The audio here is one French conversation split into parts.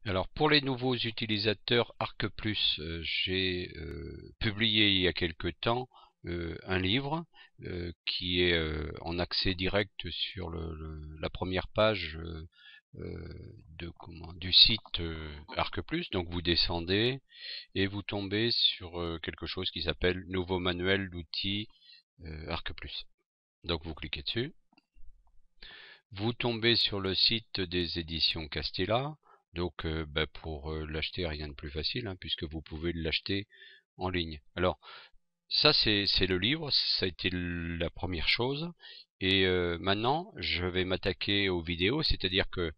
Alors pour les nouveaux utilisateurs Arc Plus, j'ai publié il y a quelque temps un livre qui est en accès direct sur la première page du site Arc Plus. Donc vous descendez et vous tombez sur quelque chose qui s'appelle Nouveau manuel d'outils Arc Plus. Donc vous cliquez dessus. Vous tombez sur le site des éditions Castella. Donc pour l'acheter, rien de plus facile, hein, puisque vous pouvez l'acheter en ligne. Alors ça c'est le livre, ça a été la première chose. Et maintenant je vais m'attaquer aux vidéos, c'est-à-dire que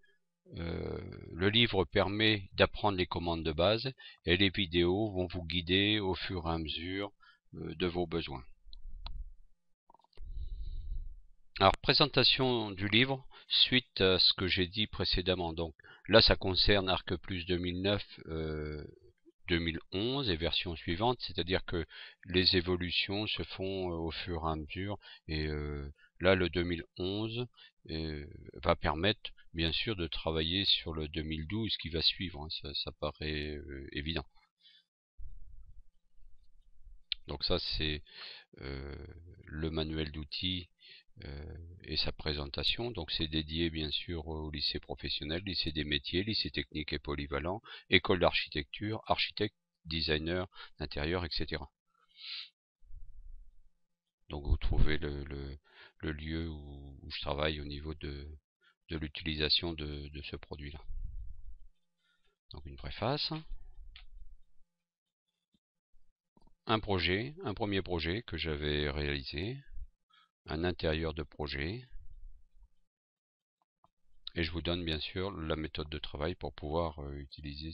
le livre permet d'apprendre les commandes de base et les vidéos vont vous guider au fur et à mesure de vos besoins. Alors, présentation du livre, suite à ce que j'ai dit précédemment. Donc là, ça concerne Arc Plus 2009, 2011 et versions suivantes, c'est-à-dire que les évolutions se font au fur et à mesure. Et là, le 2011 va permettre, bien sûr, de travailler sur le 2012 qui va suivre. Hein, ça paraît évident. Donc ça, c'est le manuel d'outils et sa présentation. Donc c'est dédié bien sûr au lycée professionnel, lycée des métiers, lycée technique et polyvalent, école d'architecture, architecte, designer d'intérieur, etc. Donc vous trouvez le lieu où je travaille au niveau de l'utilisation de ce produit-là. Donc une préface, un premier projet que j'avais réalisé, un intérieur de projet, et je vous donne bien sûr la méthode de travail pour pouvoir utiliser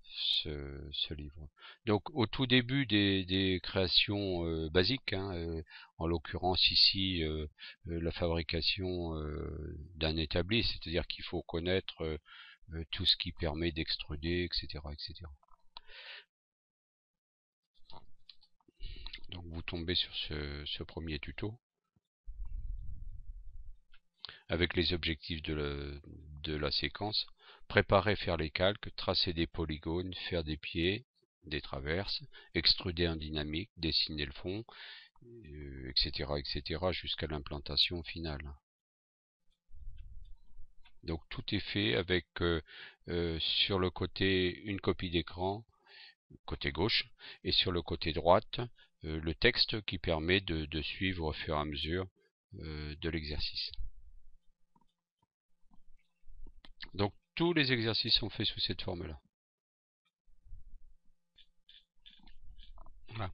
ce livre. Donc au tout début des créations basiques, hein, en l'occurrence ici la fabrication d'un établi, c'est-à-dire qu'il faut connaître tout ce qui permet d'extruder, etc., etc. Donc vous tombez sur ce premier tuto avec les objectifs de la séquence. Préparer, faire les calques, tracer des polygones, faire des pieds, des traverses, extruder en dynamique, dessiner le fond, etc., etc., jusqu'à l'implantation finale. Donc tout est fait avec sur le côté une copie d'écran, côté gauche, et sur le côté droite, le texte qui permet de suivre au fur et à mesure de l'exercice. Donc tous les exercices sont faits sous cette forme-là. Voilà.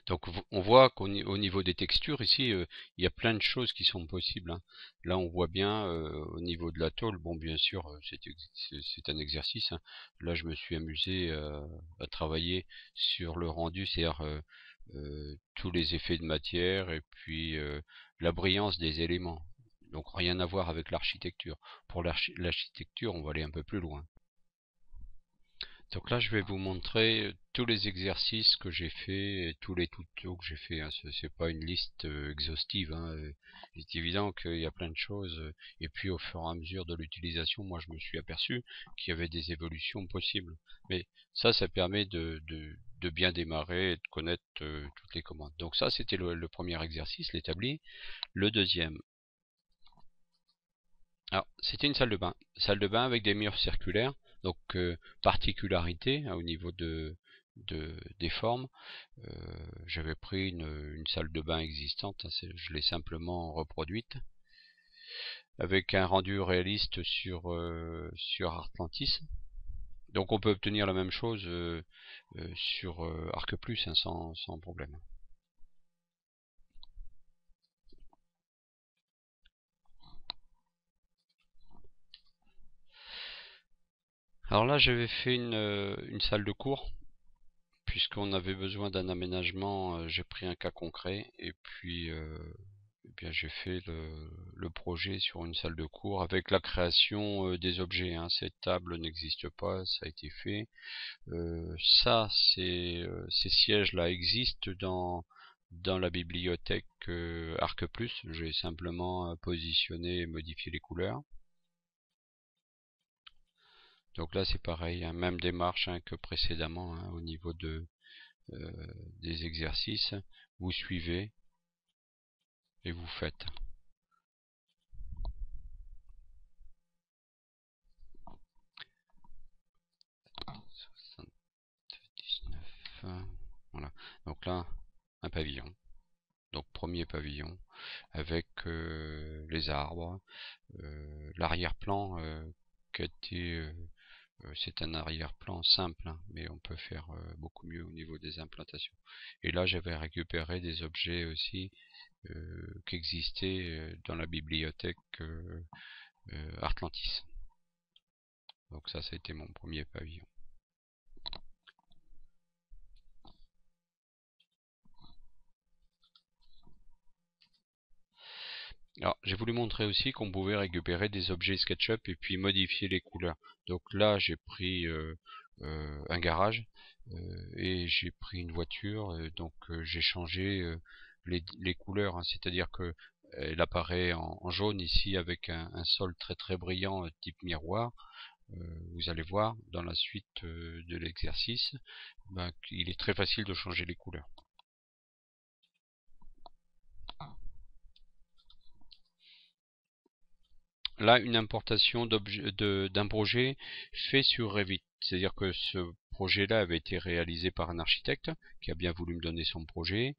Donc on voit qu'au niveau des textures ici, il y a plein de choses qui sont possibles, hein. Là on voit bien au niveau de la tôle, bon bien sûr c'est un exercice, hein. Là je me suis amusé à travailler sur le rendu, c'est-à-dire tous les effets de matière et puis la brillance des éléments. Donc rien à voir avec l'architecture. Pour l'architecture on va aller un peu plus loin. Donc là, je vais vous montrer tous les exercices que j'ai fait et tous les tutos que j'ai fait, hein. C'est pas une liste exhaustive, hein. C'est évident qu'il y a plein de choses. Et puis au fur et à mesure de l'utilisation, moi je me suis aperçu qu'il y avait des évolutions possibles. Mais ça permet de bien démarrer et de connaître toutes les commandes. Donc ça, c'était le premier exercice, l'établi. Le deuxième, alors, c'était une salle de bain avec des murs circulaires. Donc, particularité hein, au niveau des formes, j'avais pris une salle de bain existante, hein, je l'ai simplement reproduite, avec un rendu réaliste sur Artlantis. Donc, on peut obtenir la même chose sur Arc Plus hein, sans problème. Alors là, j'avais fait une salle de cours. Puisqu'on avait besoin d'un aménagement, j'ai pris un cas concret et puis eh bien j'ai fait le projet sur une salle de cours avec la création des objets, hein. Cette table n'existe pas, ça a été fait. Ça, ces sièges-là existent dans la bibliothèque Arc Plus. J'ai simplement positionné et modifié les couleurs. Donc là c'est pareil, hein, même démarche hein, que précédemment hein, au niveau des exercices. Vous suivez et vous faites. Voilà. Donc là, un pavillon. Donc premier pavillon avec les arbres, l'arrière-plan qui a été c'est un arrière-plan simple, hein, mais on peut faire beaucoup mieux au niveau des implantations. Et là, j'avais récupéré des objets aussi qui existaient dans la bibliothèque Atlantis. Donc ça a été mon premier pavillon. Alors, j'ai voulu montrer aussi qu'on pouvait récupérer des objets SketchUp et puis modifier les couleurs. Donc là, j'ai pris un garage et j'ai pris une voiture. Donc j'ai changé les couleurs, hein. C'est-à-dire que elle apparaît en jaune ici avec un sol très très brillant type miroir. Vous allez voir dans la suite de l'exercice qu'il est très facile de changer les couleurs. Là, une importation d'un projet fait sur Revit. C'est-à-dire que ce projet-là avait été réalisé par un architecte qui a bien voulu me donner son projet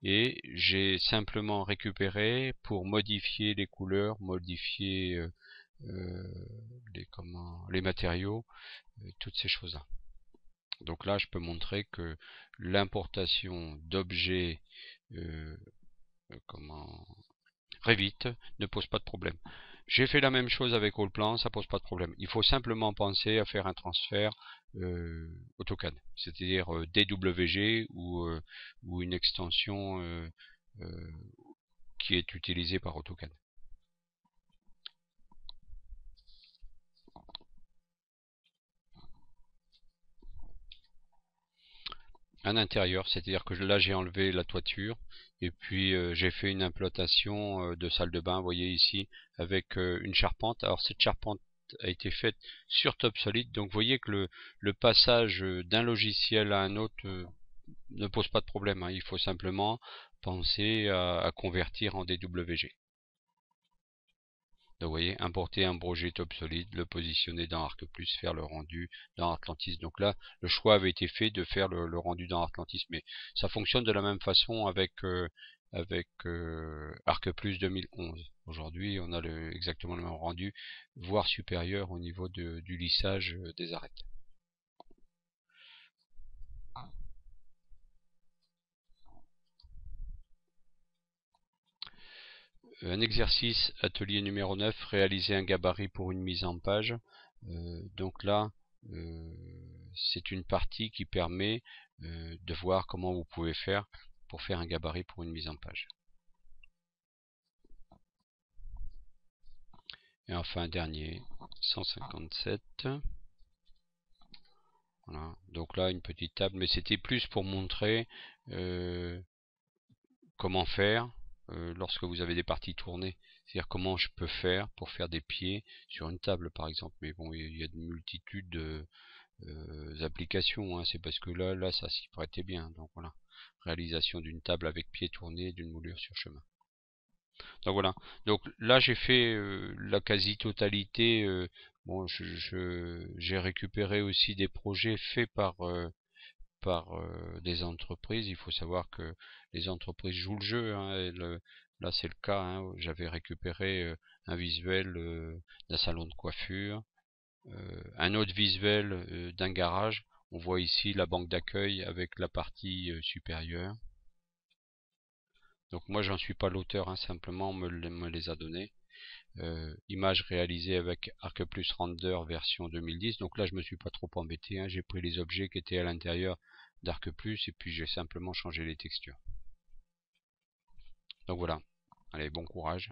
et j'ai simplement récupéré pour modifier les couleurs, modifier les matériaux, toutes ces choses-là. Donc là, je peux montrer que l'importation d'objets Revit ne pose pas de problème. J'ai fait la même chose avec Allplan, ça pose pas de problème. Il faut simplement penser à faire un transfert AutoCAD, c'est-à-dire DWG ou une extension euh, qui est utilisée par AutoCAD. Un intérieur, c'est-à-dire que là j'ai enlevé la toiture et puis j'ai fait une implantation de salle de bain, vous voyez ici, avec une charpente. Alors cette charpente a été faite sur TopSolid, donc vous voyez que le passage d'un logiciel à un autre ne pose pas de problème, hein. Il faut simplement penser à convertir en DWG. Donc vous voyez, importer un projet TopSolid, le positionner dans ArcPlus, faire le rendu dans Atlantis. Donc là, le choix avait été fait de faire le rendu dans Atlantis, mais ça fonctionne de la même façon avec ArcPlus 2011. Aujourd'hui, on a exactement le même rendu, voire supérieur au niveau du lissage des arêtes. Un exercice, atelier numéro 9, réaliser un gabarit pour une mise en page. Donc là, c'est une partie qui permet de voir comment vous pouvez faire pour faire un gabarit pour une mise en page. Et enfin, dernier, 157. Voilà. Donc là, une petite table, mais c'était plus pour montrer comment faire lorsque vous avez des parties tournées. C'est-à-dire comment je peux faire pour faire des pieds sur une table, par exemple. Mais bon, il y a une multitude applications, hein. C'est parce que là, ça s'y prêtait bien. Donc voilà, réalisation d'une table avec pieds tournés et d'une moulure sur chemin. Donc voilà. Donc là, j'ai fait la quasi-totalité. Bon, j'ai récupéré aussi des projets faits par des entreprises. Il faut savoir que les entreprises jouent le jeu, hein, et là, c'est le cas, hein. J'avais récupéré un visuel d'un salon de coiffure, un autre visuel d'un garage. On voit ici la banque d'accueil avec la partie supérieure. Donc moi, j'en suis pas l'auteur, hein, simplement on me les a donnés. Image réalisée avec ArcPlus Render version 2010. Donc là, je me suis pas trop embêté, hein. J'ai pris les objets qui étaient à l'intérieur d'ArcPlus et puis j'ai simplement changé les textures. Donc voilà. Allez, bon courage.